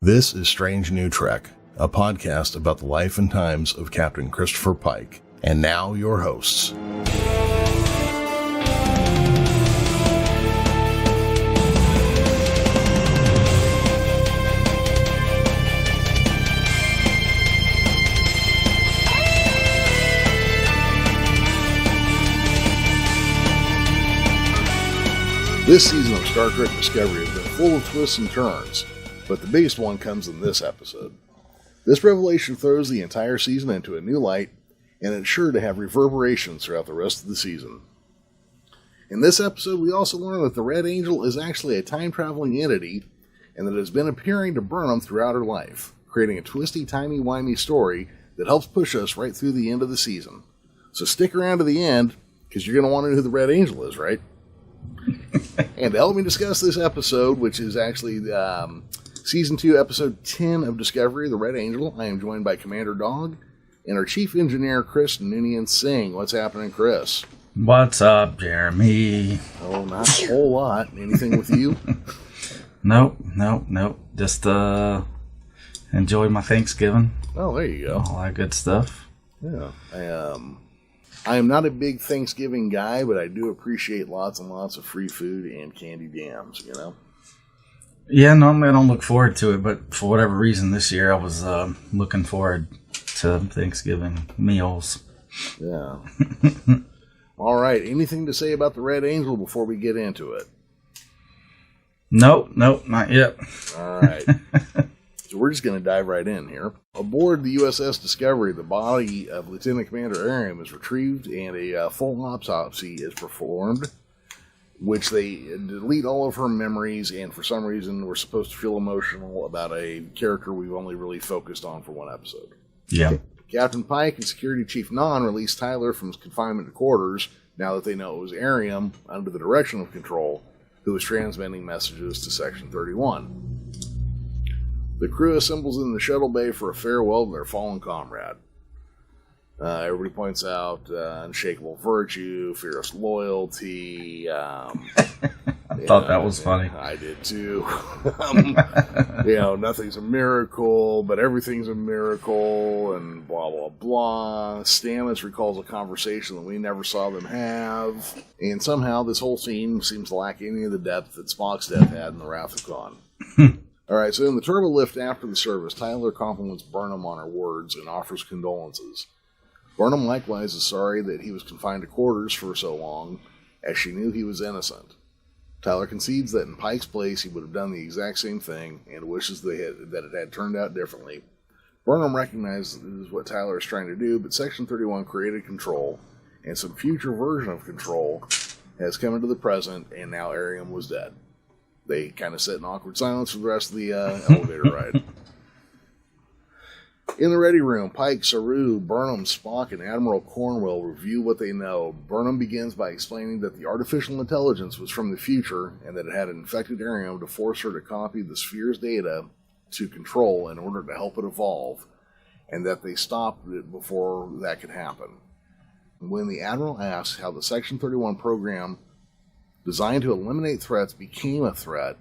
This is Strange New Trek, a podcast about the life and times of Captain Christopher Pike. And now, your hosts. This season of Star Trek Discovery has been full of twists and turns, but the biggest one comes in this episode. This revelation throws the entire season into a new light, and it's sure to have reverberations throughout the rest of the season. In this episode, we also learn that the Red Angel is actually a time-traveling entity, and that it has been appearing to Burnham throughout her life, creating a twisty, timey, whimey story that helps push us right through the end of the season. So stick around to the end, because you're going to want to know who the Red Angel is, right? And to help me discuss this episode, which is actually Season 2, Episode 10 of Discovery, The Red Angel, I am joined by Commander Dog and our Chief Engineer, Chris Noonien-Singh. What's happening, Chris? What's up, Jeremy? Oh, not a whole lot. Anything with you? Nope. Just enjoyed my Thanksgiving. Oh, there you go. All that good stuff. Yeah. I am not a big Thanksgiving guy, but I do appreciate lots and lots of free food and candy jams, you know? Yeah, normally I don't look forward to it, but for whatever reason this year I was looking forward to Thanksgiving meals. Yeah. All right. Anything to say about the Red Angel before we get into it? Nope, not yet. All right. So we're just going to dive right in here. Aboard the USS Discovery, the body of Lieutenant Commander Aram is retrieved and a full autopsy is performed, which they delete all of her memories, and for some reason we're supposed to feel emotional about a character we've only really focused on for one episode. Yeah. Captain Pike and Security Chief Non release Tyler from his confinement to quarters now that they know it was Aram, under the direction of Control, who was transmitting messages to Section 31. The crew assembles in the shuttle bay for a farewell to their fallen comrade. Everybody points out unshakable virtue, fierce loyalty. I thought that was funny. I did too. Nothing's a miracle, but everything's a miracle, and blah, blah, blah. Stamets recalls a conversation that we never saw them have, and somehow this whole scene seems to lack any of the depth that Spock's death had in the Wrath of Khan. Alright, so in the turbo lift after the service, Tyler compliments Burnham on her words and offers condolences. Burnham likewise is sorry that he was confined to quarters for so long, as she knew he was innocent. Tyler concedes that in Pike's place he would have done the exact same thing, and wishes that it had turned out differently. Burnham recognizes what Tyler is trying to do, but Section 31 created Control, and some future version of Control has come into the present, and now Aram was dead. They kind of sit in awkward silence for the rest of the elevator ride. In the ready room, Pike, Saru, Burnham, Spock, and Admiral Cornwell review what they know. Burnham begins by explaining that the artificial intelligence was from the future and that it had infected Aram to force her to copy the sphere's data to Control in order to help it evolve, and that they stopped it before that could happen. When the Admiral asks how the Section 31 program designed to eliminate threats became a threat,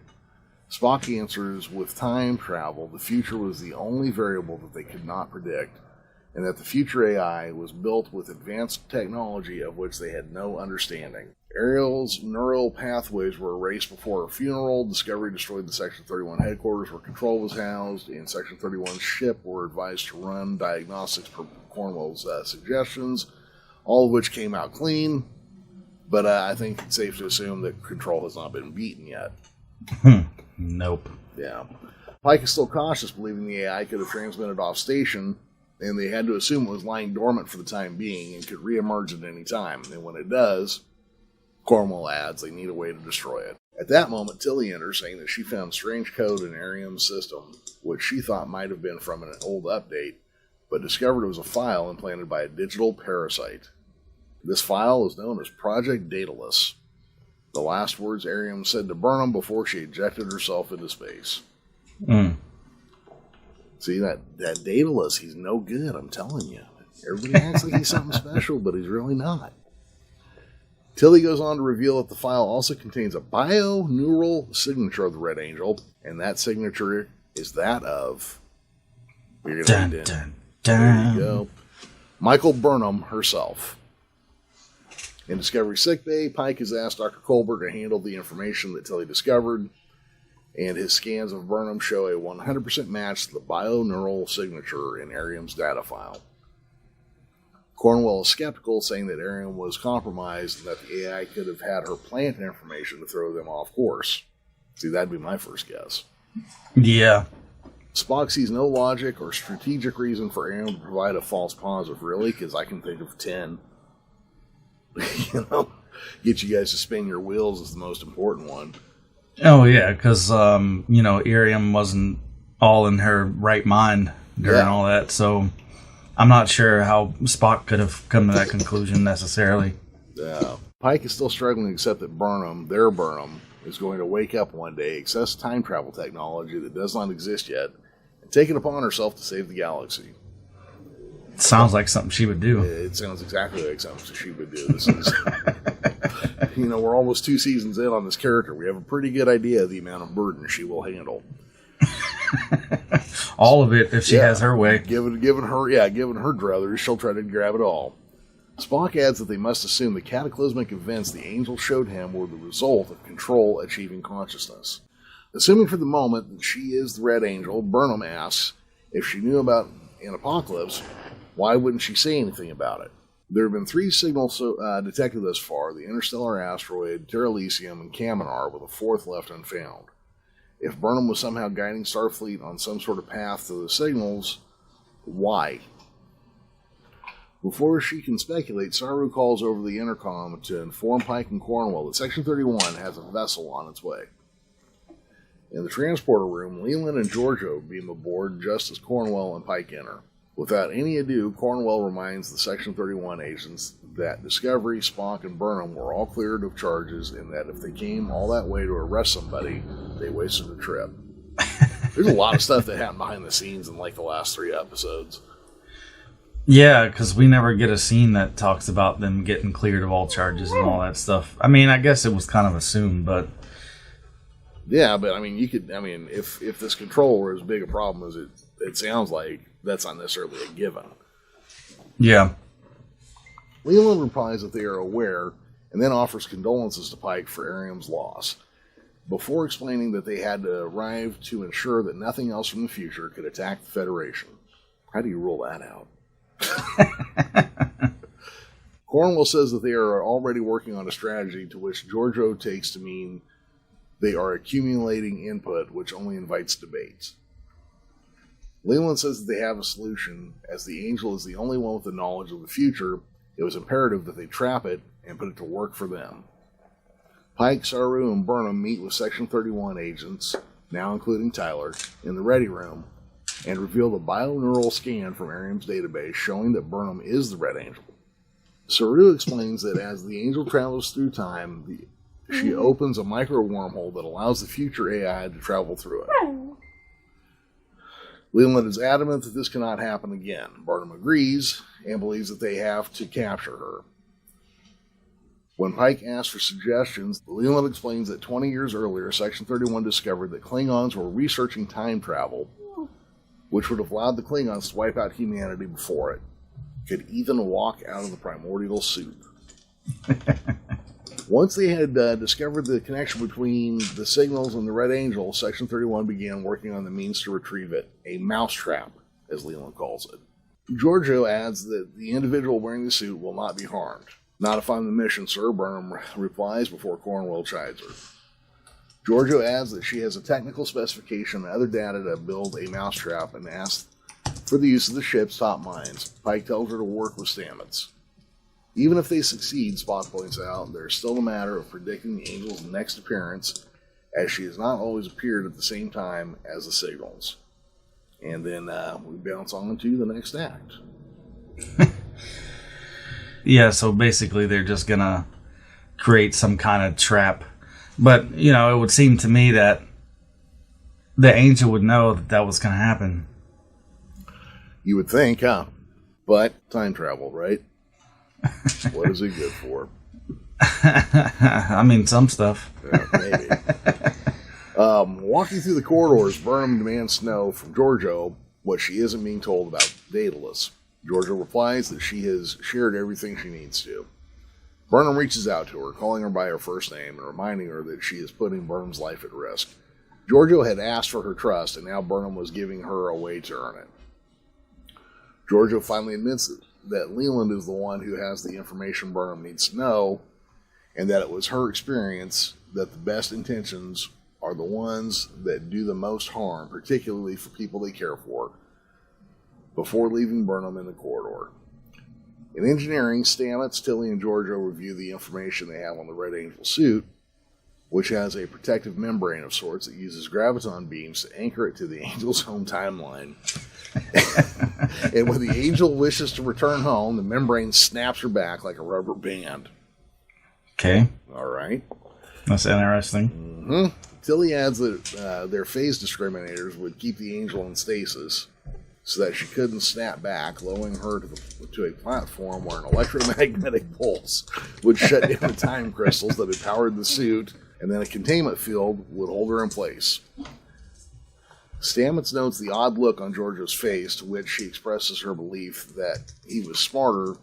Spock answers with time travel, the future was the only variable that they could not predict, and that the future AI was built with advanced technology of which they had no understanding. Ariel's neural pathways were erased before her funeral. Discovery destroyed the Section 31 headquarters where Control was housed, and Section 31's ship were advised to run diagnostics per Cornwell's suggestions, all of which came out clean. But I think it's safe to assume that Control has not been beaten yet. Nope. Yeah. Pike is still cautious, believing the AI could have transmitted off station, and they had to assume it was lying dormant for the time being and could reemerge at any time. And when it does, Cornwell adds they need a way to destroy it. At that moment, Tilly enters, saying that she found strange code in Aram's system, which she thought might have been from an old update, but discovered it was a file implanted by a digital parasite. This file is known as Project Daedalus, the last words Aram said to Burnham before she ejected herself into space. See, that Daedalus, he's no good, I'm telling you. Everybody acts like he's something special, but he's really not. Tilly goes on to reveal that the file also contains a bio-neural signature of the Red Angel, and that signature is that of... We're Dun, gonna dun, There dun. you go. Michael Burnham herself. In Discovery sickbay, Pike has asked Dr. Colbert to handle the information that Tilly discovered, and his scans of Burnham show a 100% match to the bioneural signature in Ariam's data file. Cornwell is skeptical, saying that Ariam was compromised and that the AI could have had her plant information to throw them off course. See, that'd be my first guess. Yeah. Spock sees no logic or strategic reason for Ariam to provide a false positive, really, because I can think of 10. Get you guys to spin your wheels is the most important one. Oh, yeah, because, Ariam wasn't all in her right mind during all that, so I'm not sure how Spock could have come to that conclusion necessarily. Pike is still struggling to accept that Burnham, their Burnham, is going to wake up one day, access time travel technology that does not exist yet, and take it upon herself to save the galaxy. Sounds like something she would do. It sounds exactly like something she would do. This is, we're almost 2 seasons in on this character. We have a pretty good idea of the amount of burden she will handle. All of it, if she has her way. Given her druthers, she'll try to grab it all. Spock adds that they must assume the cataclysmic events the Angel showed him were the result of Control achieving consciousness. Assuming for the moment that she is the Red Angel, Burnham asks if she knew about an apocalypse, why wouldn't she say anything about it? There have been 3 signals detected thus far: the interstellar asteroid, Terralisium, and Kaminar, with a 4th left unfound. If Burnham was somehow guiding Starfleet on some sort of path to the signals, why? Before she can speculate, Saru calls over the intercom to inform Pike and Cornwell that Section 31 has a vessel on its way. In the transporter room, Leland and Giorgio beam aboard just as Cornwell and Pike enter. Without any ado, Cornwell reminds the Section 31 agents that Discovery, Spock, and Burnham were all cleared of charges, and that if they came all that way to arrest somebody, they wasted the trip. There's a lot of stuff that happened behind the scenes in the last 3 episodes. Yeah, because we never get a scene that talks about them getting cleared of all charges and all that stuff. I mean, I guess it was kind of assumed, but... Yeah, but if this Control were as big a problem as it sounds like, that's not necessarily a given. Yeah. Leland replies that they are aware, and then offers condolences to Pike for Ariam's loss, before explaining that they had to arrive to ensure that nothing else from the future could attack the Federation. How do you rule that out? Cornwell says that they are already working on a strategy, to which Giorgio takes to mean they are accumulating input, which only invites debate. Leland says that they have a solution. As the Angel is the only one with the knowledge of the future, it was imperative that they trap it and put it to work for them. Pike, Saru, and Burnham meet with Section 31 agents, now including Tyler, in the Ready Room, and reveal the bioneural scan from Ariam's database showing that Burnham is the Red Angel. Saru explains that as the Angel travels through time, she opens a micro wormhole that allows the future AI to travel through it. Leland is adamant that this cannot happen again. Burnham agrees and believes that they have to capture her. When Pike asks for suggestions, Leland explains that 20 years earlier, Section 31 discovered that Klingons were researching time travel, which would have allowed the Klingons to wipe out humanity before it could even walk out of the primordial soup. Once they had discovered the connection between the signals and the Red Angel, Section 31 began working on the means to retrieve it, a mousetrap, as Leland calls it. Giorgio adds that the individual wearing the suit will not be harmed. Not if I'm the mission, sir, Burnham replies before Cornwell chides her. Giorgio adds that she has a technical specification and other data to build a mousetrap and asks for the use of the ship's top minds. Pike tells her to work with Stamets. Even if they succeed, Spock points out, there's still a matter of predicting the Angel's next appearance, as she has not always appeared at the same time as the signals. And then we bounce on to the next act. Yeah, so basically they're just going to create some kind of trap. But, it would seem to me that the Angel would know that was going to happen. You would think, huh? But time travel, right? What is it good for? I mean, some stuff. Yeah, maybe. Walking through the corridors, Burnham demands to know from Giorgio what she isn't being told about Daedalus. Giorgio replies that she has shared everything she needs to. Burnham reaches out to her, calling her by her first name and reminding her that she is putting Burnham's life at risk. Giorgio had asked for her trust, and now Burnham was giving her a way to earn it. Giorgio finally admits that Leland is the one who has the information Burnham needs to know, and that it was her experience that the best intentions are the ones that do the most harm, particularly for people they care for, before leaving Burnham in the corridor. In engineering, Stamets, Tilly, and Giorgio review the information they have on the Red Angel suit, which has a protective membrane of sorts that uses graviton beams to anchor it to the Angel's home timeline. And when the Angel wishes to return home, the membrane snaps her back like a rubber band. Okay. All right. That's interesting. Mm-hmm. Tilly adds that their phase discriminators would keep the Angel in stasis so that she couldn't snap back, lowering her to a platform where an electromagnetic pulse would shut down the time crystals that had powered the suit, and then a containment field would hold her in place. Stamets notes the odd look on Giorgio's face, to which she expresses her belief that he was smarter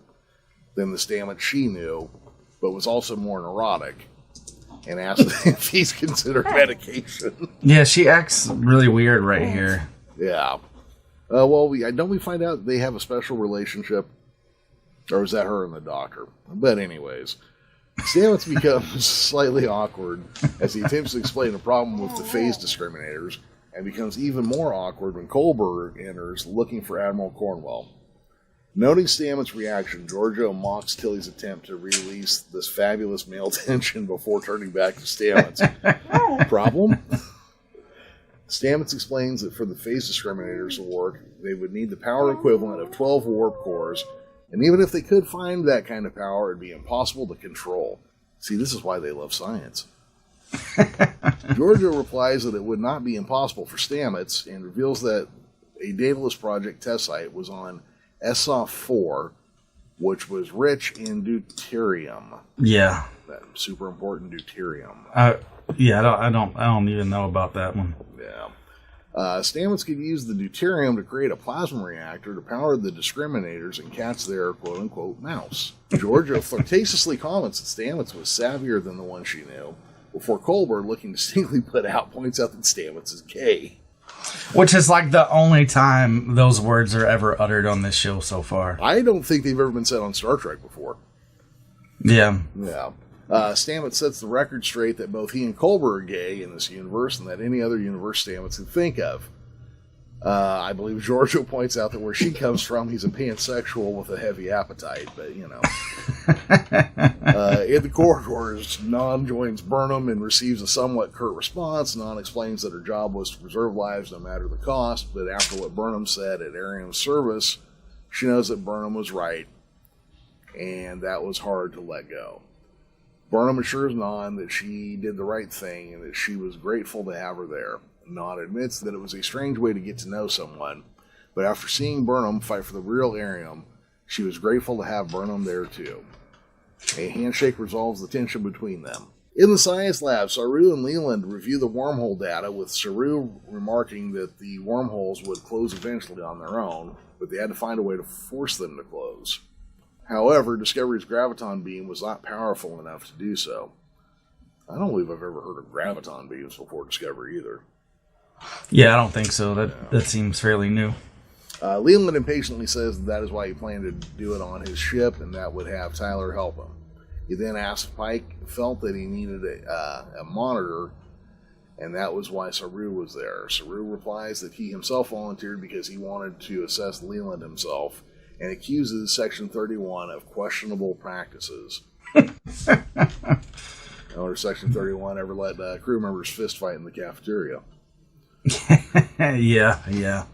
than the Stamets she knew, but was also more neurotic, and asks if he's considered medication. Yeah, she acts really weird right here. Yeah. Don't we find out they have a special relationship? Or is that her and the doctor? But anyways, Stamets becomes slightly awkward as he attempts to explain the problem with the phase discriminators, and becomes even more awkward when Colbert enters looking for Admiral Cornwell. Noting Stamets' reaction, Giorgio mocks Tilly's attempt to release this fabulous male tension before turning back to Stamets. Problem? Stamets explains that for the phase discriminators to work, they would need the power equivalent of 12 warp cores, and even if they could find that kind of power, it'd be impossible to control. See, this is why they love science. Giorgio replies that it would not be impossible for Stamets, and reveals that a Daedalus Project test site was on S02E10, which was rich in deuterium. Yeah. That super important deuterium. I don't even know about that one. Yeah. Stamets could use the deuterium to create a plasma reactor to power the discriminators and catch their quote-unquote mouse. Giorgio flirtatiously comments that Stamets was savvier than the one she knew, before Colbert, looking distinctly put out, points out that Stamets is gay. Which is like the only time those words are ever uttered on this show so far. I don't think they've ever been said on Star Trek before. Yeah. Yeah. Stamets sets the record straight that both he and Colbert are gay in this universe, and that any other universe Stamets could think of. I believe Giorgio points out that where she comes from, he's a pansexual with a heavy appetite, but you know. In the corridors, Non joins Burnham and receives a somewhat curt response. Non explains that her job was to preserve lives no matter the cost, but after what Burnham said at Ariam's service, she knows that Burnham was right, and that was hard to let go. Burnham assures Non that she did the right thing and that she was grateful to have her there. Non admits that it was a strange way to get to know someone, but after seeing Burnham fight for the real Ariam, she was grateful to have Burnham there too. A handshake resolves the tension between them. In the science lab, Saru and Leland review the wormhole data, with Saru remarking that the wormholes would close eventually on their own, but they had to find a way to force them to close. However, Discovery's graviton beam was not powerful enough to do so. I don't believe I've ever heard of graviton beams before Discovery either. Yeah, I don't think so. That seems fairly new. Leland impatiently says that is why he planned to do it on his ship, and that would have Tyler help him. He then asks if Pike felt that he needed a monitor, and that was why Saru was there. Saru replies that he himself volunteered because he wanted to assess Leland himself, and accuses Section 31 of questionable practices. I wonder if Section 31 ever let crew members fist fight in the cafeteria. Yeah.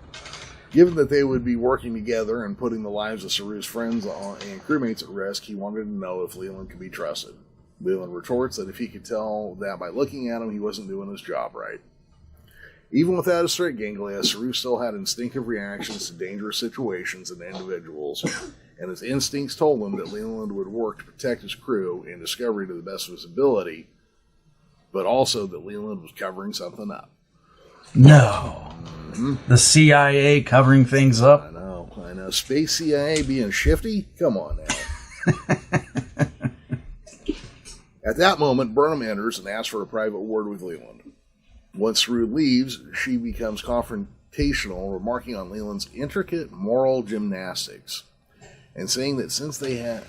Given that they would be working together and putting the lives of Saru's friends and crewmates at risk, he wanted to know if Leland could be trusted. Leland retorts that if he could tell that by looking at him, he wasn't doing his job right. Even without his straight ganglia, Saru still had instinctive reactions to dangerous situations and individuals, and his instincts told him that Leland would work to protect his crew and Discovery to the best of his ability, but also that Leland was covering something up. No. The CIA covering things up? I know. Space CIA being shifty? Come on now. At that moment, Burnham enters and asks for a private word with Leland. Once Saru leaves, she becomes confrontational, remarking on Leland's intricate moral gymnastics, and saying that since they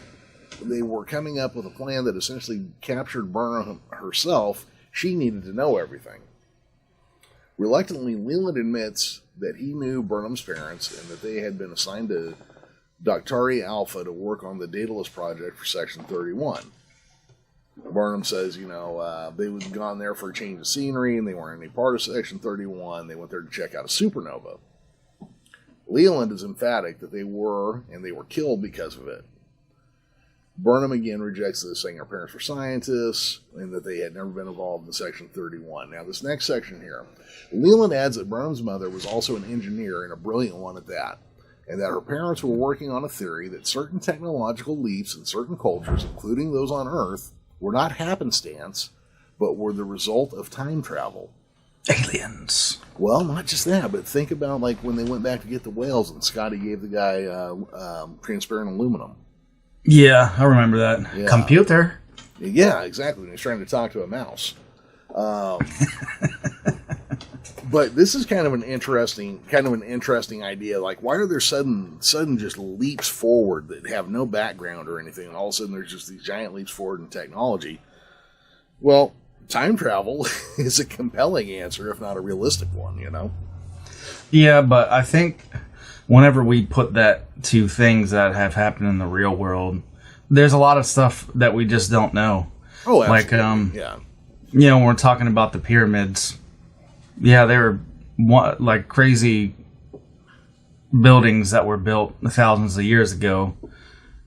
were coming up with a plan that essentially captured Burnham herself, she needed to know everything. Reluctantly, Leland admits that he knew Burnham's parents and that they had been assigned to Doctari Alpha to work on the Daedalus project for Section 31. Burnham says, they had gone there for a change of scenery and they weren't any part of Section 31. They went there to check out a supernova. Leland is emphatic that they were, and they were killed because of it. Burnham again rejects this, saying her parents were scientists and that they had never been involved in Section 31. Now, this next section here, Leland adds that Burnham's mother was also an engineer, and a brilliant one at that, and that her parents were working on a theory that certain technological leaps in certain cultures, including those on Earth, were not happenstance, but were the result of time travel. Aliens. Well, not just that, but think about like when they went back to get the whales and Scotty gave the guy transparent aluminum. Yeah, I remember that. Yeah. Computer. Yeah, exactly. When he's trying to talk to a mouse. But this is kind of an interesting idea. Like, why are there sudden just leaps forward that have no background or anything, and all of a sudden there's just these giant leaps forward in technology? Well, time travel is a compelling answer, if not a realistic one. Yeah, but I think whenever we put that to things that have happened in the real world, there's a lot of stuff that we just don't know. Oh, absolutely. Yeah. When we're talking about the pyramids, yeah, they were like crazy buildings that were built thousands of years ago,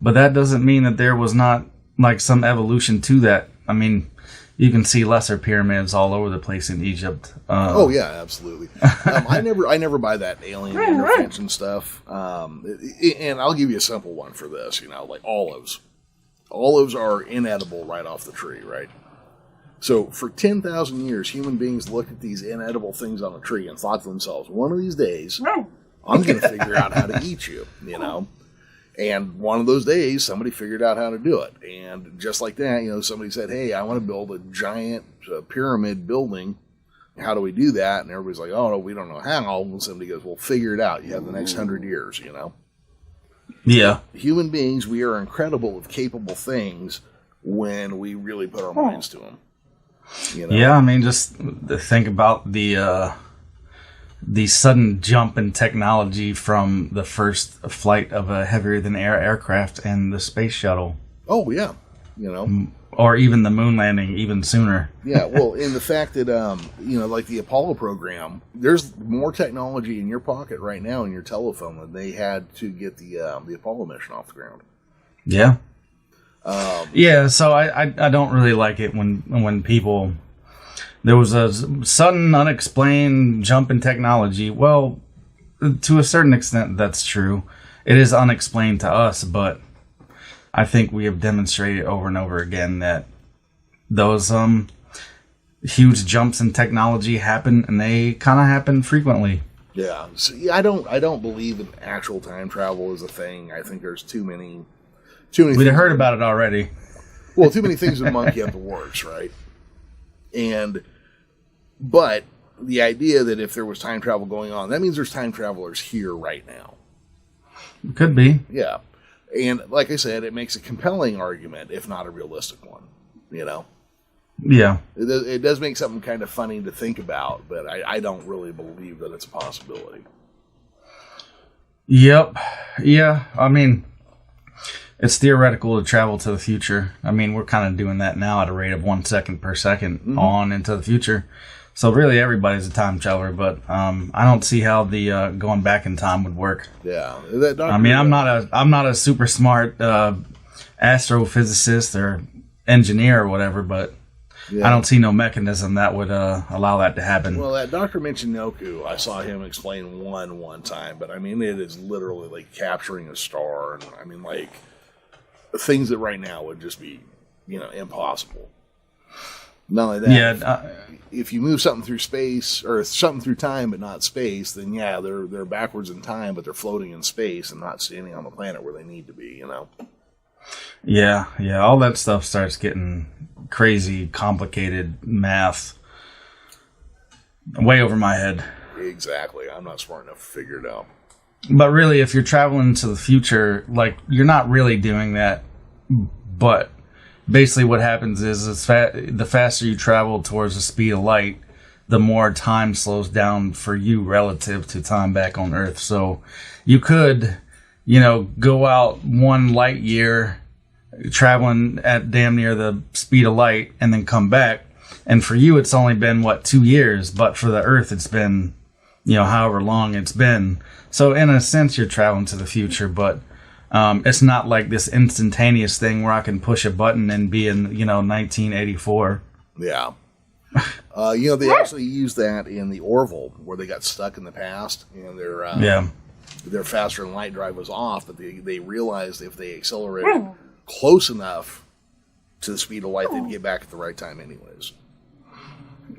but that doesn't mean that there was not like some evolution to that. I mean, you can see lesser pyramids all over the place in Egypt. Oh yeah, absolutely. I never buy that alien intervention stuff. And I'll give you a simple one for this. Like olives. Olives are inedible right off the tree, right? So for 10,000 years, human beings looked at these inedible things on a tree and thought to themselves, one of these days, I'm going to figure out how to eat you, And one of those days, somebody figured out how to do it. And just like that, somebody said, hey, I want to build a giant pyramid building. How do we do that? And everybody's like, oh, no, we don't know how. And somebody goes, well, figure it out. You have the next 100 years, Yeah. Human beings, we are incredible of capable things when we really put our minds to them. Yeah, I mean, just think about the sudden jump in technology from the first flight of a heavier-than-air aircraft and the space shuttle. Oh, yeah. Or even the moon landing, even sooner. Yeah, well, in the fact that, like the Apollo program, there's more technology in your pocket right now in your telephone than they had to get the Apollo mission off the ground. Yeah. So I don't really like it when people... There was a sudden, unexplained jump in technology. Well, to a certain extent, that's true. It is unexplained to us, but I think we have demonstrated over and over again that those huge jumps in technology happen, and they kind of happen frequently. Yeah. See, I don't believe in actual time travel as a thing. I think there's too many. We'd heard about it already. Well, too many things that monkey up the works, right? But the idea that if there was time travel going on, that means there's time travelers here right now. It could be. Yeah. And like I said, it makes a compelling argument, if not a realistic one, Yeah. It does make something kind of funny to think about, but I don't really believe that it's a possibility. Yep. Yeah. I mean, it's theoretical to travel to the future. I mean, we're kind of doing that now at a rate of 1 second per second on into the future. So really, everybody's a time traveler, but I don't see how the going back in time would work. Yeah, I mean, I'm not a super smart astrophysicist or engineer or whatever, but I don't see no mechanism that would allow that to happen. Well, that Dr. Michinoku, I saw him explain one time, but I mean, it is literally like capturing a star, and I mean, like things that right now would just be, impossible. Not only that, Yeah. if you move something through space or something through time or something through time but not space, then yeah, they're backwards in time, but they're floating in space and not standing on the planet where they need to be. Yeah. All that stuff starts getting crazy, complicated math. Way over my head. Exactly. I'm not smart enough to figure it out. But really, if you're traveling to the future, like, you're not really doing that. But basically what happens is the faster you travel towards the speed of light, the more time slows down for you relative to time back on Earth. So you could, go out 1 light year traveling at damn near the speed of light and then come back. And for you, it's only been, 2 years. But for the Earth, it's been, however long it's been. So in a sense, you're traveling to the future, but it's not like this instantaneous thing where I can push a button and be in, 1984. Yeah. They actually use that in the Orville, where they got stuck in the past, and their faster than light drive was off, but they realized if they accelerated close enough to the speed of light, they'd get back at the right time anyways.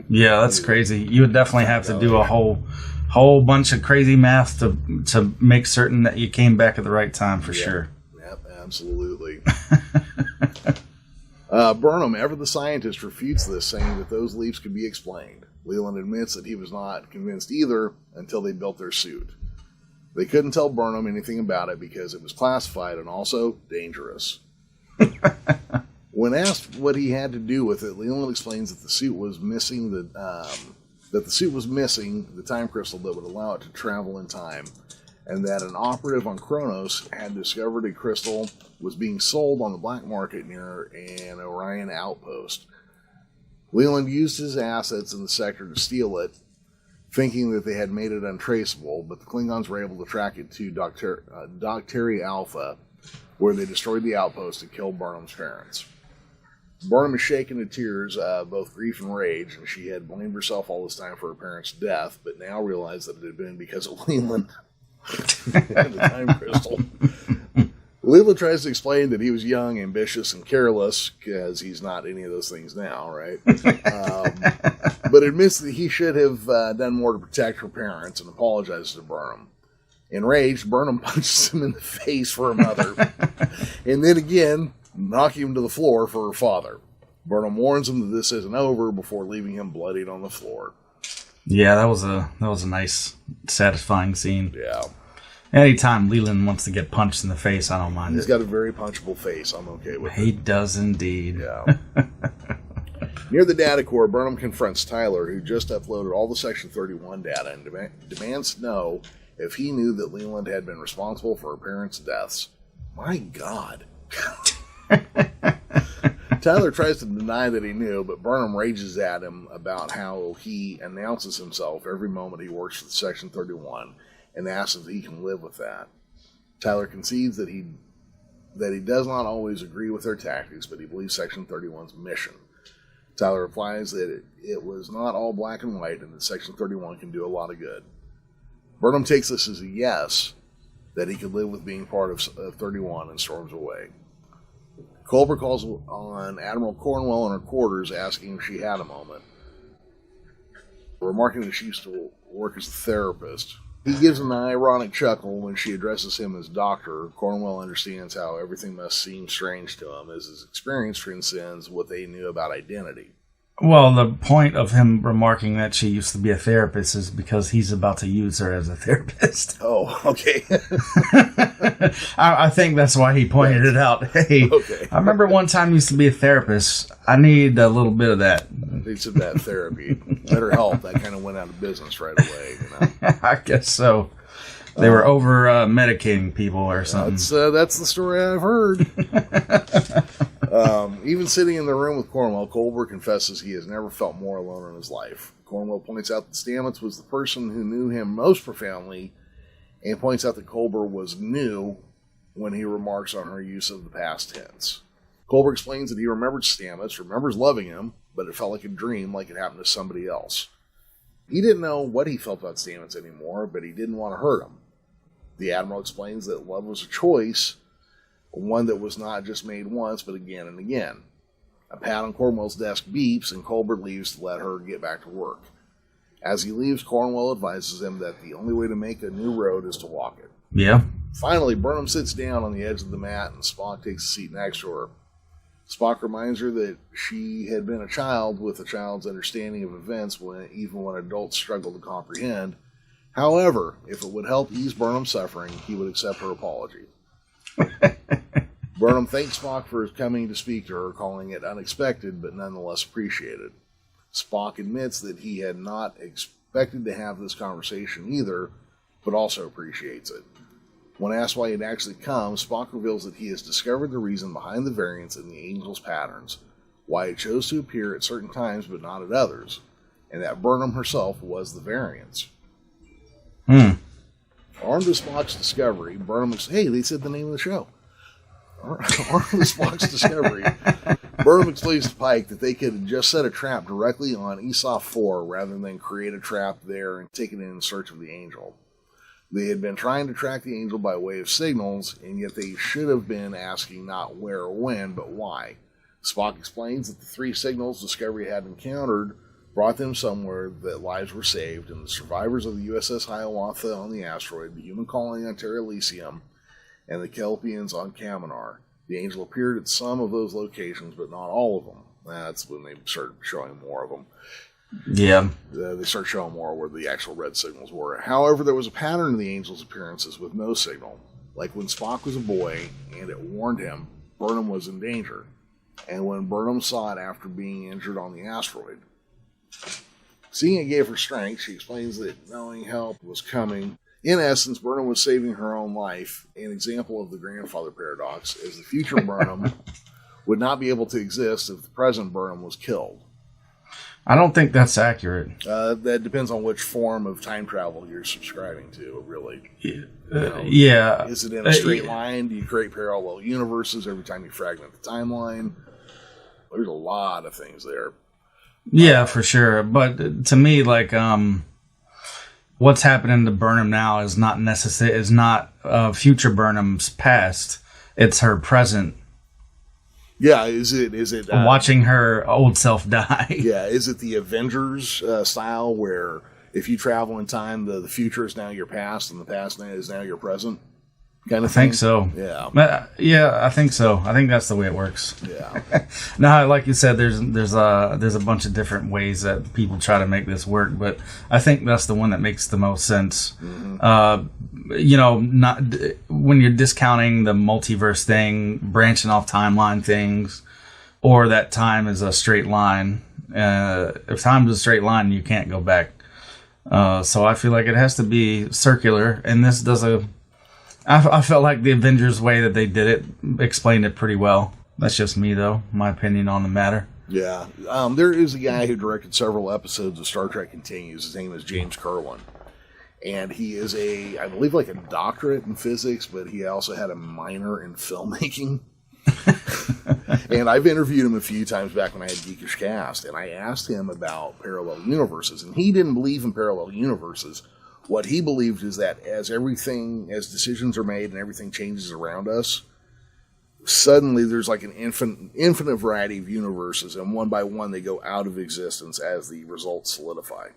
Yeah, that's crazy. You would definitely have to do a whole bunch of crazy math to make certain that you came back at the right time for sure. Yep, absolutely. Burnham, ever the scientist, refutes this, saying that those leaps could be explained. Leland admits that he was not convinced either until they built their suit. They couldn't tell Burnham anything about it because it was classified and also dangerous. When asked what he had to do with it, Leland explains that the suit was missing the time crystal that would allow it to travel in time, and that an operative on Kronos had discovered a crystal was being sold on the black market near an Orion outpost. Leland used his assets in the sector to steal it, thinking that they had made it untraceable, but the Klingons were able to track it to Docteri Alpha, where they destroyed the outpost and killed Burnham's parents. Burnham is shaken to tears of both grief and rage, and she had blamed herself all this time for her parents' death, but now realized that it had been because of Leland and the time crystal. Leland tries to explain that he was young, ambitious, and careless, because he's not any of those things now, right? But admits that he should have done more to protect her parents and apologizes to Burnham. Enraged, Burnham punches him in the face for her mother, and then again, knocking him to the floor for her father. Burnham warns him that this isn't over before leaving him bloodied on the floor. Yeah, that was a nice, satisfying scene. Yeah. Anytime Leland wants to get punched in the face, I don't mind He's got a very punchable face. I'm okay with it. He does indeed. Yeah. Near the data core, Burnham confronts Tyler, who just uploaded all the Section 31 data, and demands to know if he knew that Leland had been responsible for her parents' deaths. My God. Tyler tries to deny that he knew, but Burnham rages at him about how he announces himself every moment he works for Section 31 and asks if he can live with that. Tyler concedes that he does not always agree with their tactics, but he believes Section 31's mission. Tyler replies that it was not all black and white and that Section 31 can do a lot of good. Burnham takes this as a yes, that he could live with being part of 31 and storms away. Culber calls on Admiral Cornwell in her quarters, asking if she had a moment, remarking that she used to work as a therapist. He gives an ironic chuckle when she addresses him as doctor. Cornwell understands how everything must seem strange to him, as his experience transcends what they knew about identity. Well, the point of him remarking that she used to be a therapist is because he's about to use her as a therapist. Oh, okay. I think that's why he pointed it out. Hey, okay. I remember one time you used to be a therapist. I need a little bit of that. Need some of that therapy. Better help. That kind of went out of business right away. I guess so. They were over medicating people or something. That's the story I've heard. Even sitting in the room with Cornwell, Culber confesses he has never felt more alone in his life. Cornwell points out that Stamets was the person who knew him most profoundly, and points out that Culber was new when he remarks on her use of the past tense. Culber explains that he remembered Stamets, remembers loving him, but it felt like a dream, like it happened to somebody else. He didn't know what he felt about Stamets anymore, but he didn't want to hurt him. The Admiral explains that love was a choice, one that was not just made once, but again and again. A pad on Cornwell's desk beeps, and Colbert leaves to let her get back to work. As he leaves, Cornwell advises him that the only way to make a new road is to walk it. Yeah. Finally, Burnham sits down on the edge of the mat, and Spock takes a seat next to her. Spock reminds her that she had been a child with a child's understanding of events even when adults struggle to comprehend. However, if it would help ease Burnham's suffering, he would accept her apology. Burnham thanks Spock for his coming to speak to her, calling it unexpected but nonetheless appreciated. Spock admits that he had not expected to have this conversation either, but also appreciates it. When asked why he'd actually come, Spock reveals that he has discovered the reason behind the variance in the Angel's patterns, why it chose to appear at certain times but not at others, and that Burnham herself was the variance. Armed with Spock's discovery, Burnham... Hey, they said the name of the show. Armed with Spock's discovery, Burnham explains to Pike that they could just set a trap directly on ESOF-4 rather than create a trap there and take it in search of the Angel. They had been trying to track the Angel by way of signals, and yet they should have been asking not where or when, but why. Spock explains that the 3 signals Discovery had encountered brought them somewhere that lives were saved, and the survivors of the USS Hiawatha on the asteroid, the human colony on Terra Elysium, and the Kelpians on Kaminar. The Angel appeared at some of those locations, but not all of them. That's when they started showing more of them. Yeah. They start showing more where the actual red signals were. However, there was a pattern in the Angel's appearances with no signal. Like when Spock was a boy and it warned him Burnham was in danger. And when Burnham saw it after being injured on the asteroid. Seeing it gave her strength, she explains that knowing help was coming. In essence, Burnham was saving her own life, an example of the grandfather paradox, as the future Burnham would not be able to exist if the present Burnham was killed. I don't think that's accurate. That depends on which form of time travel you're subscribing to, really. Yeah. Is it in a straight line? Do you create parallel universes every time you fragment the timeline? There's a lot of things there. Yeah, for sure. But to me, like, what's happening to Burnham now is not future Burnham's past. It's her present. Yeah, is it watching her old self die? Yeah, is it the Avengers style where if you travel in time, the future is now your past and the past is now your present? Kind of thing? I think so. Yeah. Yeah, I think so. I think that's the way it works. Yeah. Now, like you said, there's a bunch of different ways that people try to make this work, but I think that's the one that makes the most sense. Mm-hmm. Not when you're discounting the multiverse thing, branching off timeline things, or that time is a straight line. If time is a straight line, you can't go back. So I feel like it has to be circular, and this does I felt like the Avengers way that they did it explained it pretty well. That's just me, though. My opinion on the matter. Yeah. There is a guy who directed several episodes of Star Trek Continues. His name is James Kerwin. And he is I believe, like a doctorate in physics, but he also had a minor in filmmaking. And I've interviewed him a few times back when I had Geekish Cast, and I asked him about parallel universes. And he didn't believe in parallel universes. What he believed is that as decisions are made and everything changes around us, suddenly there's like an infinite variety of universes, and one by one they go out of existence as the results solidify.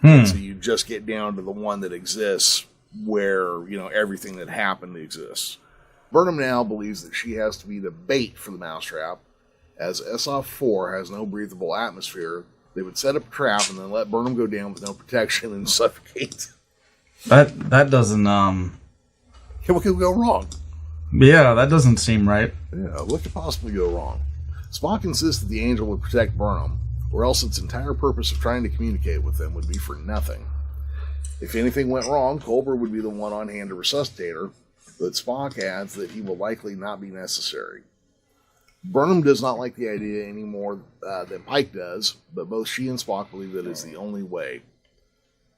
So you just get down to the one that exists where, everything that happened exists. Burnham now believes that she has to be the bait for the mousetrap. As SOF-4 has no breathable atmosphere, they would set up a trap and then let Burnham go down with no protection and suffocate. That doesn't What could go wrong? Yeah, that doesn't seem right. Yeah, what could possibly go wrong? Spock insists that the Angel would protect Burnham, or else its entire purpose of trying to communicate with them would be for nothing. If anything went wrong, Colbert would be the one on hand to resuscitate her, but Spock adds that he will likely not be necessary. Burnham does not like the idea any more than Pike does, but both she and Spock believe that it's the only way.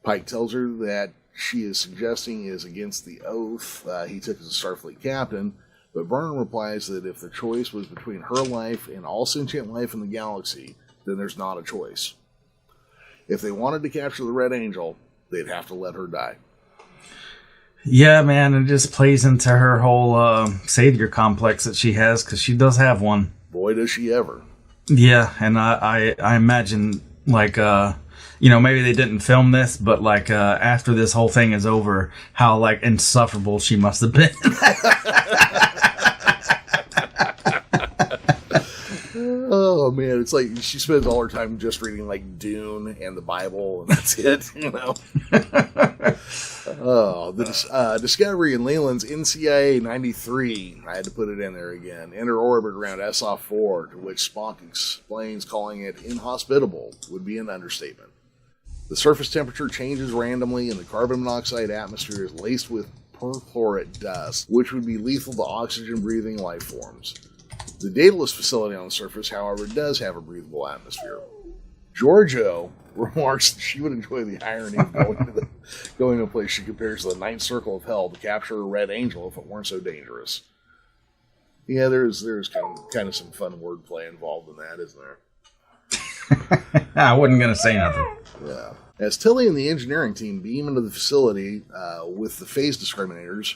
Pike tells her that she is suggesting is against the oath he took as a Starfleet captain, but Burnham replies that if the choice was between her life and all sentient life in the galaxy, then there's not a choice. If they wanted to capture the Red Angel, they'd have to let her die. Yeah, man, it just plays into her whole savior complex that she has, because she does have one. Boy, does she ever. Yeah, and I imagine, like, maybe they didn't film this, but, like, after this whole thing is over, how, like, insufferable she must have been. Oh, man, it's like she spends all her time just reading, like, Dune and the Bible, and that's it, The discovery in Leland's NCIA 93, I had to put it in there again, enter orbit around SO4, to which Spock explains calling it inhospitable would be an understatement. The surface temperature changes randomly, and the carbon monoxide atmosphere is laced with perchlorate dust, which would be lethal to oxygen-breathing life forms. The Daedalus facility on the surface, however, does have a breathable atmosphere. Giorgio remarks that she would enjoy the irony of going to a place she compares to the ninth circle of hell to capture a red angel if it weren't so dangerous. Yeah, there's kind of some fun wordplay involved in that, isn't there? I wasn't going to say nothing. Yeah. As Tilly and the engineering team beam into the facility with the phase discriminators,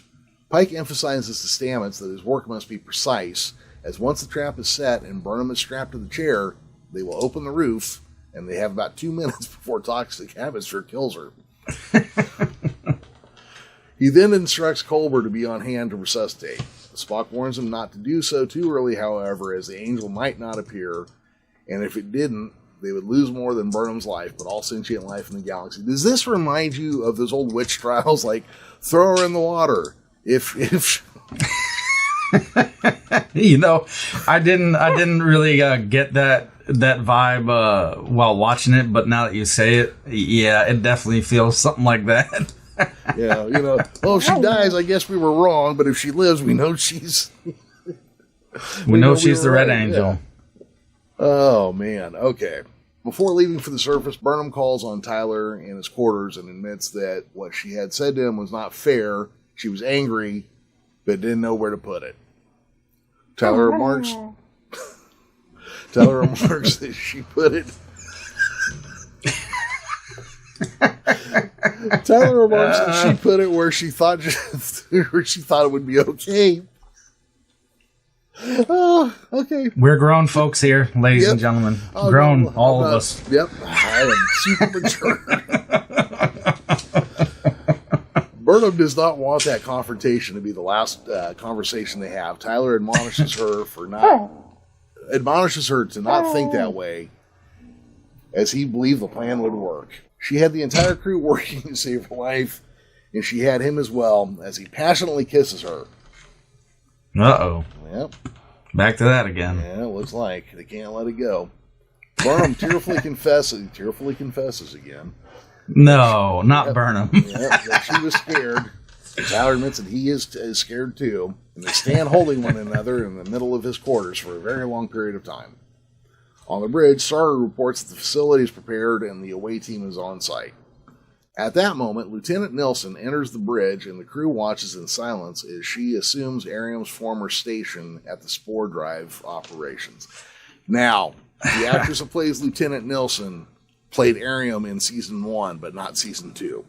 Pike emphasizes to Stamets that his work must be precise, as once the trap is set and Burnham is strapped to the chair, they will open the roof, and they have about 2 minutes before toxic atmosphere kills her. He then instructs Culber to be on hand to resuscitate. Spock warns him not to do so too early, however, as the angel might not appear, and if it didn't, they would lose more than Burnham's life, but all sentient life in the galaxy. Does this remind you of those old witch trials, like, throw her in the water? If I didn't really get that vibe while watching it, but now that you say it, yeah, it definitely feels something like that. Yeah, if she dies, I guess we were wrong, but if she lives, we know she's... we know she's the Red Angel. Yeah. Oh, man. Okay. Before leaving for the surface, Burnham calls on Tyler in his quarters and admits that what she had said to him was not fair. She was angry, but didn't know where to put it. Tyler remarks that she put it... Tyler remarks that she put it where she thought it would be okay. Oh, okay. We're grown folks here, ladies and gentlemen. Grown, all of us. Yep, I am super mature. Burnham does not want that confrontation to be the last conversation they have. Tyler admonishes her to not think that way, as he believed the plan would work. She had the entire crew working to save her life, and she had him as well, as he passionately kisses her. Uh-oh. Yep. Back to that again. Yeah, it looks like they can't let it go. Burnham tearfully confesses again. No, not Burnham. That she was scared. Tyler admits that he is scared too, and they stand holding one another in the middle of his quarters for a very long period of time. On the bridge, Sarter reports that the facility is prepared and the away team is on site. At that moment, Lieutenant Nilsson enters the bridge and the crew watches in silence as she assumes Ariam's former station at the Spore Drive operations. Now, the actress who plays Lieutenant Nilsson played Ariam in Season 1, but not Season 2.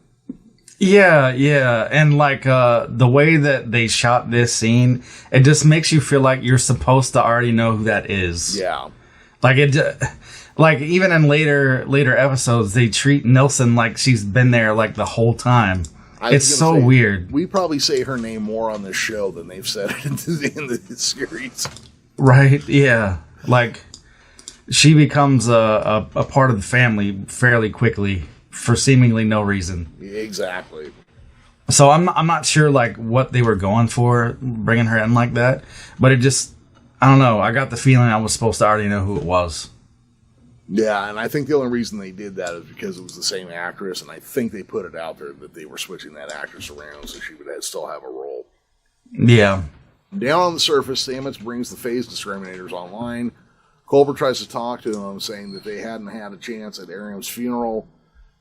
Yeah, and like the way that they shot this scene, it just makes you feel like you're supposed to already know who that is. Yeah. Like even in later episodes, they treat Nilsson like she's been there like the whole time. It's so weird. We probably say her name more on this show than they've said it in the series. Right? Yeah. Like she becomes a part of the family fairly quickly for seemingly no reason. Exactly. So I'm not sure like what they were going for bringing her in like that, but it just. I don't know. I got the feeling I was supposed to already know who it was. Yeah, and I think the only reason they did that is because it was the same actress, and I think they put it out there that they were switching that actress around so she would still have a role. Yeah. Down on the surface, Stamets brings the phase discriminators online. Culber tries to talk to him, saying that they hadn't had a chance at Ariam's funeral,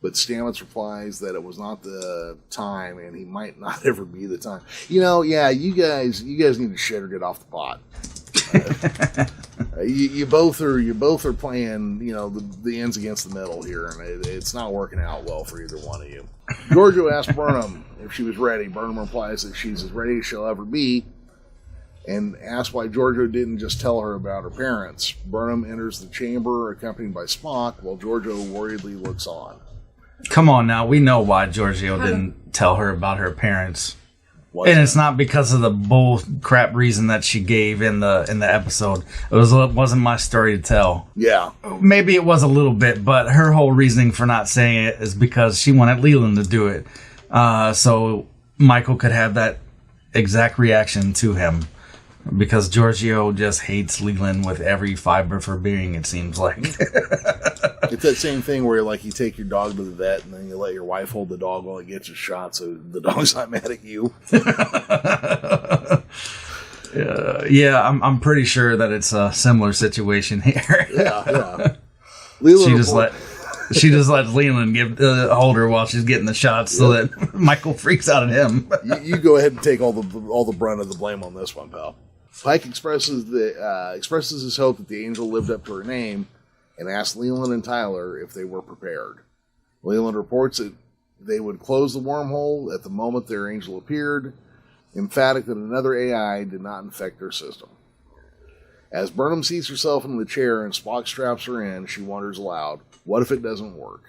but Stamets replies that it was not the time, and he might not ever be the time. You guys need to shit or get off the pot. You both are playing, the ends against the middle here, and it's not working out well for either one of you. Giorgio asks Burnham if she was ready. Burnham replies that she's as ready as she'll ever be. and asks why Giorgio didn't just tell her about her parents. Burnham enters the chamber accompanied by Spock, while Giorgio worriedly looks on. Come on now, we know why Giorgio didn't tell her about her parents. And it's not because of the bull crap reason that she gave in the episode. It wasn't my story to tell. Yeah. Maybe it was a little bit, but her whole reasoning for not saying it is because she wanted Leland to do it. So Michael could have that exact reaction to him. Because Giorgio just hates Leland with every fiber of her being, it seems like. It's that same thing where like you take your dog to the vet and then you let your wife hold the dog while it gets a shot so the dog's not mad at you. Yeah, I'm pretty sure that it's a similar situation here. Yeah. She just lets Leland hold her while she's getting the shots so that Michael freaks out at him. You go ahead and take all the brunt of the blame on this one, pal. Pike expresses his hope that the angel lived up to her name and asks Leland and Tyler if they were prepared. Leland reports that they would close the wormhole at the moment their angel appeared, emphatic that another AI did not infect their system. As Burnham seats herself in the chair and Spock straps her in, she wonders aloud, what if it doesn't work?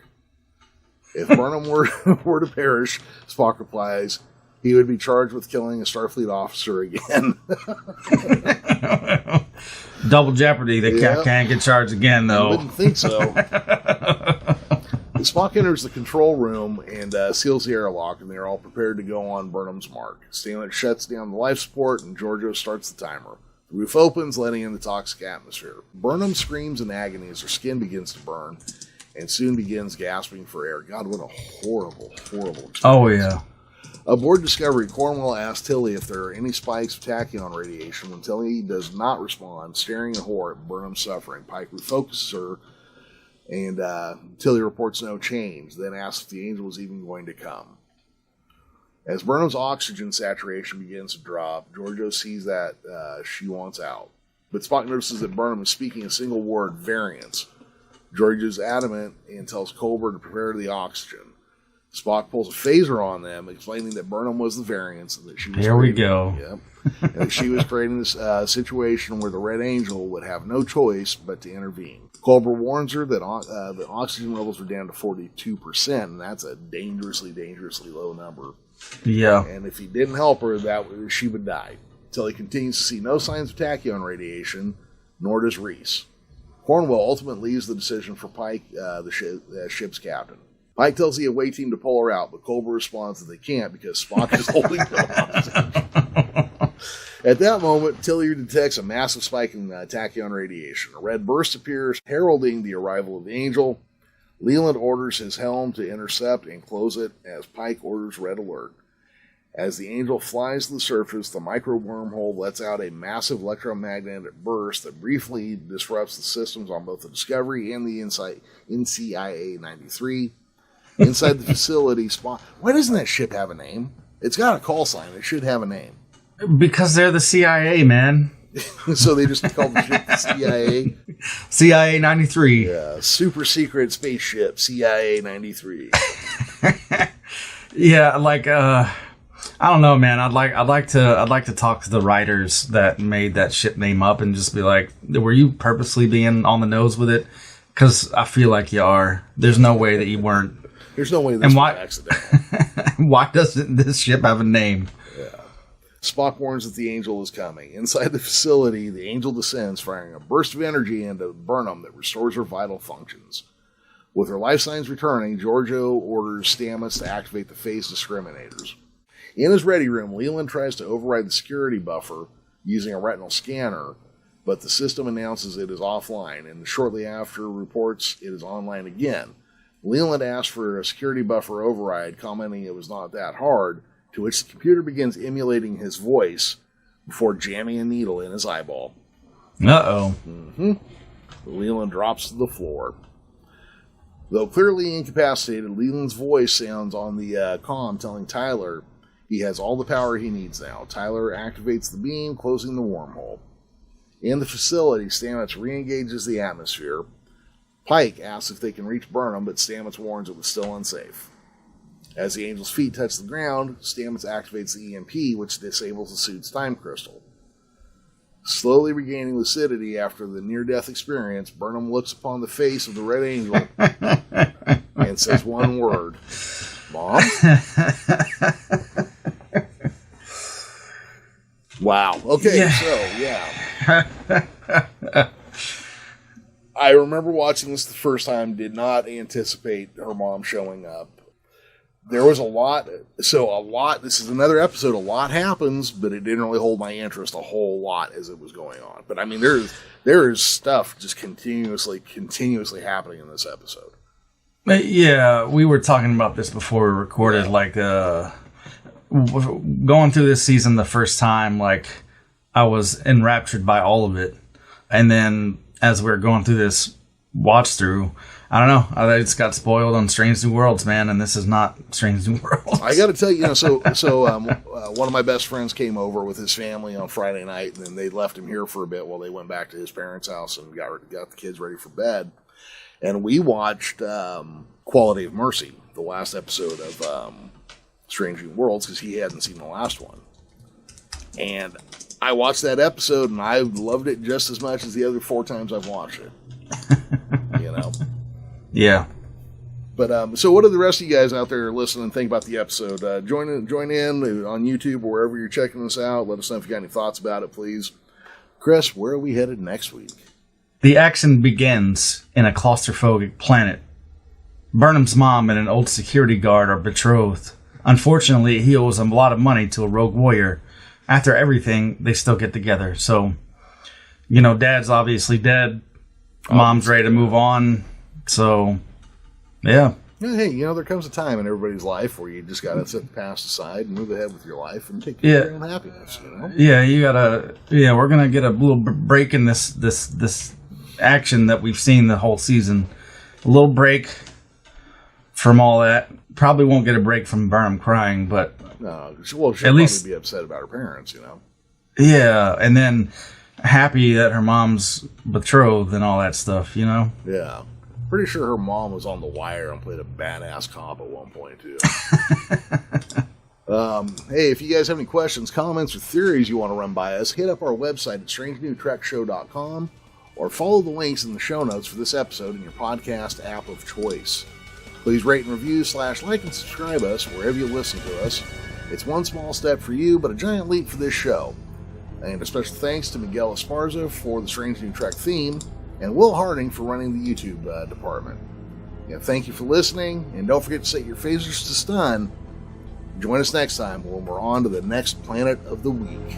If Burnham were to perish, Spock replies, he would be charged with killing a Starfleet officer again. Double jeopardy. They can't get charged again, though. I wouldn't think so. Spock enters the control room and seals the airlock, and they're all prepared to go on Burnham's mark. Stamets shuts down the life support, and Giorgio starts the timer. The roof opens, letting in the toxic atmosphere. Burnham screams in agony as her skin begins to burn, and soon begins gasping for air. God, what a horrible, horrible experience. Oh, yeah. Aboard Discovery, Cornwell asks Tilly if there are any spikes of tachyon radiation. When Tilly does not respond, staring in horror at Burnham's suffering, Pike refocuses her, and Tilly reports no change, then asks if the angel is even going to come. As Burnham's oxygen saturation begins to drop, Giorgio sees that she wants out. But Spock notices that Burnham is speaking a single word, variance. Giorgio's adamant and tells Culber to prepare the oxygen. Spock pulls a phaser on them, explaining that Burnham was the variance and that she was Here we go. And that she was creating this situation where the Red Angel would have no choice but to intervene. Culber warns her that the oxygen levels are down to 42%, and that's a dangerously, dangerously low number. Yeah. And if he didn't help her, she would die. Until he continues to see no signs of tachyon radiation, nor does Reese. Cornwell ultimately leaves the decision for Pike, the ship's captain. Pike tells the away team to pull her out, but Culber responds that they can't because Spock is holding them hostage. At that moment, Tilly detects a massive spike in tachyon radiation. A red burst appears, heralding the arrival of the Angel. Leland orders his helm to intercept and close it as Pike orders red alert. As the Angel flies to the surface, the micro wormhole lets out a massive electromagnetic burst that briefly disrupts the systems on both the Discovery and the NCIA-93. Inside the facility, Spock... Why doesn't that ship have a name? It's got a call sign. It should have a name. Because they're the CIA, man. So they just call the ship the CIA? CIA 93. Yeah, super secret spaceship, CIA 93. Yeah, like, I don't know, man. I'd like to talk to the writers that made that ship name up and just be like, were you purposely being on the nose with it? Because I feel like you are. There's no way that you weren't. There's no way this was accidental. Why doesn't this ship have a name? Yeah. Spock warns that the Angel is coming. Inside the facility, the Angel descends, firing a burst of energy into Burnham that restores her vital functions. With her life signs returning, Giorgio orders Stamets to activate the phase discriminators. In his ready room, Leland tries to override the security buffer using a retinal scanner, but the system announces it is offline, and shortly after reports it is online again. Leland asks for a security buffer override, commenting it was not that hard, to which the computer begins emulating his voice before jamming a needle in his eyeball. Uh-oh. Leland drops to the floor. Though clearly incapacitated, Leland's voice sounds on the comm telling Tyler he has all the power he needs now. Tyler activates the beam, closing the wormhole. In the facility, Stamets re-engages the atmosphere. Pike asks if they can reach Burnham, but Stamets warns it was still unsafe. As the Angel's feet touch the ground, Stamets activates the EMP, which disables the suit's time crystal. Slowly regaining lucidity after the near-death experience, Burnham looks upon the face of the Red Angel and says one word, Mom? Wow. Okay, Yeah. So, yeah. I remember watching this the first time, did not anticipate her mom showing up. There was a lot, this is another episode, a lot happens, but it didn't really hold my interest a whole lot as it was going on. But I mean, there is stuff just continuously happening in this episode. Yeah, we were talking about this before we recorded, like, going through this season the first time, like, I was enraptured by all of it. And then, as we were going through this watch through, I don't know, I just got spoiled on Strange New Worlds, man, and this is not Strange New Worlds. I got to tell you, one of my best friends came over with his family on Friday night, and then they left him here for a bit while they went back to his parents' house and got the kids ready for bed. And we watched Quality of Mercy, the last episode of Strange New Worlds, because he hadn't seen the last one. And I watched that episode, and I loved it just as much as the other 4 times I've watched it. You know? Yeah. But so what do the rest of you guys out there listening think about the episode? Join in on YouTube or wherever you're checking this out. Let us know if you got any thoughts about it, please. Chris, where are we headed next week? The action begins in a claustrophobic planet. Burnham's mom and an old security guard are betrothed. Unfortunately, he owes a lot of money to a rogue warrior. After everything, they still get together. So, Dad's obviously dead. Mom's ready to move on. So, yeah. Hey, there comes a time in everybody's life where you just got to set the past aside and move ahead with your life and take care of your own happiness, Yeah, you gotta. Yeah, we're gonna get a little break in this action that we've seen the whole season. A little break from all that. Probably won't get a break from Burnham crying, but no. Well, she'll at least be upset about her parents, Yeah, and then happy that her mom's betrothed and all that stuff, Yeah. Pretty sure her mom was on The Wire and played a badass cop at one point, too. Hey, if you guys have any questions, comments, or theories you want to run by us, hit up our website at strangenewtrekshow.com or follow the links in the show notes for this episode in your podcast app of choice. Please rate and review / like and subscribe us wherever you listen to us. It's one small step for you, but a giant leap for this show. And a special thanks to Miguel Esparza for the Strange New Trek theme, and Will Harding for running the YouTube department. Thank you for listening, and don't forget to set your phasers to stun. Join us next time when we're on to the next planet of the week.